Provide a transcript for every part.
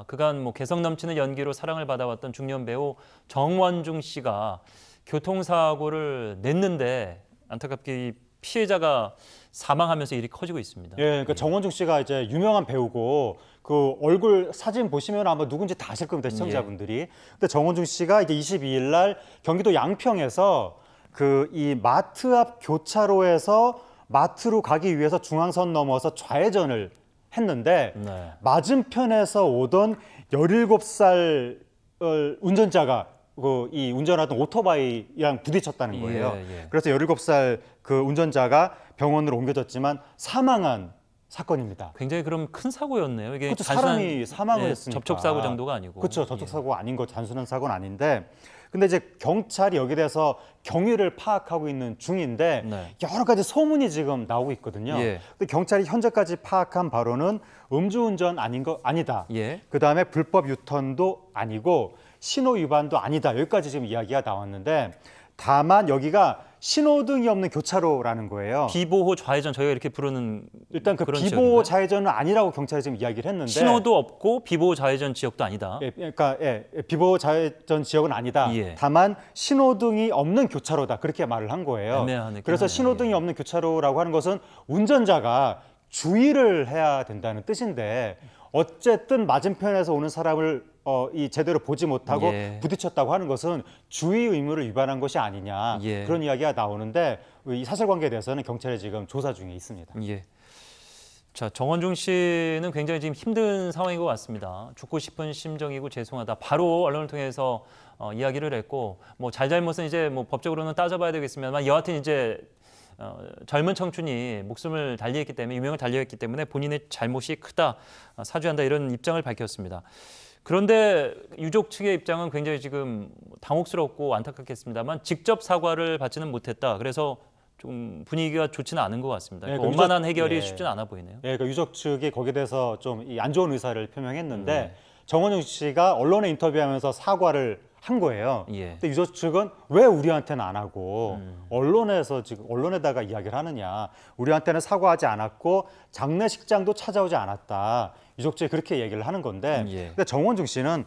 그간 개성 넘치는 연기로 사랑을 받아왔던 중년 배우 정원중 씨가 교통사고를 냈는데 안타깝게 이 피해자가 사망하면서 일이 커지고 있습니다. 예, 그러니까 정원중 씨가 이제 유명한 배우고 그 얼굴 사진 보시면 아마 누군지 다 아실 겁니다, 시청자분들이. 근데 정원중 씨가 이제 22일 날 경기도 양평에서 그 이 마트 앞 교차로에서 마트로 가기 위해서 중앙선 넘어서 좌회전을 했는데 맞은편에서 오던 17살 운전자가 이 운전하던 오토바이랑 부딪혔다는 거예요. 그래서 17살 그 운전자가 병원으로 옮겨졌지만 사망한 사건입니다. 굉장히 그럼 큰 사고였네요. 이게 그렇죠. 사람이 사망을 했으니까. 접촉사고 정도가 아니고. 그렇죠. 접촉사고가 아닌 거, 단순한 사고는 아닌데. 근데 이제 경찰이 여기에 대해서 경위를 파악하고 있는 중인데 여러 가지 소문이 지금 나오고 있거든요. 근데 경찰이 현재까지 파악한 바로는 음주운전 아니다. 그다음에 불법 유턴도 아니고 신호 위반도 아니다. 여기까지 지금 이야기가 나왔는데 다만 여기가 신호등이 없는 교차로라는 거예요. 비보호 좌회전 저희가 이렇게 부르는 일단 그 비보호 지역인가요? 좌회전은 아니라고 경찰이 지금 이야기를 했는데 신호도 없고 비보호 좌회전 지역도 아니다. 그러니까 비보호 좌회전 지역은 아니다. 다만 신호등이 없는 교차로다. 그렇게 말을 한 거예요. 그래서 신호등이 없는 교차로라고 하는 것은 운전자가 주의를 해야 된다는 뜻인데 어쨌든 맞은편에서 오는 사람을 이 제대로 보지 못하고 부딪혔다고 하는 것은 주의 의무를 위반한 것이 아니냐 그런 이야기가 나오는데 이 사실관계에 대해서는 경찰이 지금 조사 중에 있습니다. 자, 정원중 씨는 굉장히 지금 힘든 상황인 것 같습니다. 죽고 싶은 심정이고 죄송하다. 바로 언론을 통해서 이야기를 했고 잘잘못은 이제 법적으로는 따져봐야 되겠습니다만 여하튼 이제 젊은 청춘이 목숨을 달리했기 때문에 유명을 달리했기 때문에 본인의 잘못이 크다, 사죄한다 이런 입장을 밝혔습니다. 그런데 유족 측의 입장은 굉장히 지금 당혹스럽고 안타깝겠습니다만 직접 사과를 받지는 못했다. 그래서 좀 분위기가 좋지는 않은 것 같습니다. 원만한 해결이 쉽지는 않아 보이네요. 그러니까 유족 측이 거기에 대해서 좀 안 좋은 의사를 표명했는데 정원중 씨가 언론에 인터뷰하면서 사과를 한 거예요. 근데 유족 측은 왜 우리한테는 안 하고 언론에서 지금 언론에다가 이야기를 하느냐. 우리한테는 사과하지 않았고 장례식장도 찾아오지 않았다. 유족 측이 그렇게 얘기를 하는 건데 근데 정원중 씨는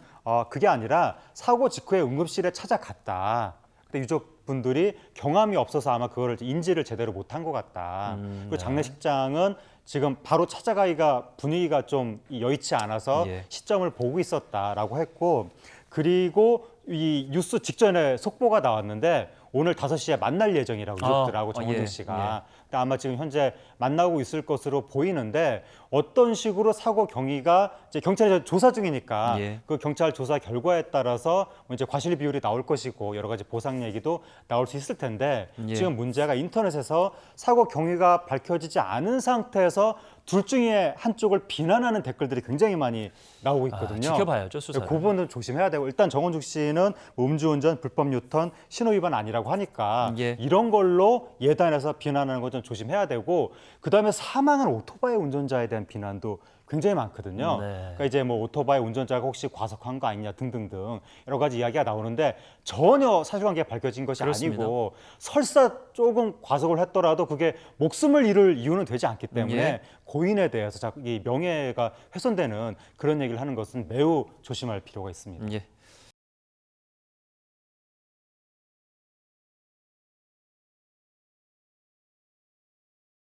그게 아니라 사고 직후에 응급실에 찾아갔다. 근데 유족분들이 경험이 없어서 아마 그거를 인지를 제대로 못한 것 같다. 그리고 장례식장은 지금 바로 찾아가기가 분위기가 좀 여의치 않아서 시점을 보고 있었다라고 했고 그리고 이 뉴스 직전에 속보가 나왔는데 오늘 5시에 만날 예정이라고 유족들하고 정원중 씨가. 아마 지금 현재 만나고 있을 것으로 보이는데 어떤 식으로 사고 경위가 이제 경찰이 조사 중이니까 그 경찰 조사 결과에 따라서 이제 과실 비율이 나올 것이고 여러 가지 보상 얘기도 나올 수 있을 텐데 지금 문제가 인터넷에서 사고 경위가 밝혀지지 않은 상태에서 둘 중에 한쪽을 비난하는 댓글들이 굉장히 많이 나오고 있거든요. 지켜봐야죠, 수사를. 그 부분은 조심해야 되고 일단 정원중 씨는 음주운전, 불법 유턴, 신호위반 아니라고 하니까 이런 걸로 예단해서 비난하는 건 좀 조심해야 되고 그다음에 사망한 오토바이 운전자에 대한 비난도 굉장히 많거든요. 그러니까 이제 오토바이 운전자가 혹시 과속한 거 아니냐 등등등 여러 가지 이야기가 나오는데 전혀 사실관계가 밝혀진 것이 아니고 설사 조금 과속을 했더라도 그게 목숨을 잃을 이유는 되지 않기 때문에 고인에 대해서 이 명예가 훼손되는 그런 얘기를 하는 것은 매우 조심할 필요가 있습니다.